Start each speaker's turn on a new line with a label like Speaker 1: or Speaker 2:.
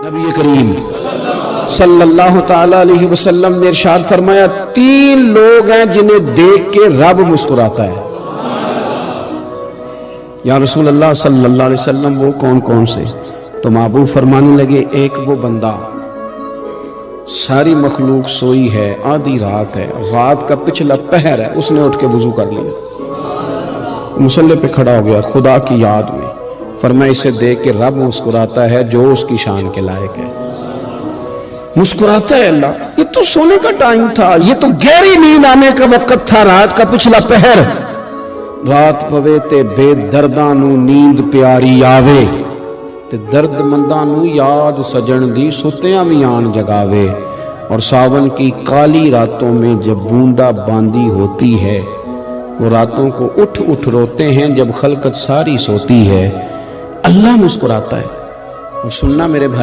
Speaker 1: نبی کریم صلی اللہ تعالی علیہ وسلم نے ارشاد فرمایا 3 لوگ ہیں جنہیں دیکھ کے رب مسکراتا ہے۔ یا رسول اللہ صلی اللہ علیہ وسلم وہ کون کون سے؟ تو محبوب فرمانے لگے ایک وہ بندہ ساری مخلوق سوئی ہے، آدھی رات ہے، رات کا پچھلا پہر ہے، اس نے اٹھ کے وضو کر لیا، مصلی پہ کھڑا ہو گیا خدا کی یاد میں، فرمایا اسے دیکھ کے رب مسکراتا ہے جو اس کی شان کے لائق ہے۔ مسکراتا ہے اللہ، یہ تو سونے کا ٹائم تھا، یہ تو گہری نیند آنے کا وقت تھا، رات کا پچھلا پہر، رات پوے تے بے درداں نو نیند پیاری آوے تے درد منداں نو یاد سجن دی ستیاں بھی آن جگاوے، اور ساون کی کالی راتوں میں جب بوندا باندی ہوتی ہے وہ راتوں کو اٹھ اٹھ روتے ہیں جب خلقت ساری سوتی ہے، اللہ مسکراتا ہے۔ اور سننا میرے بھائی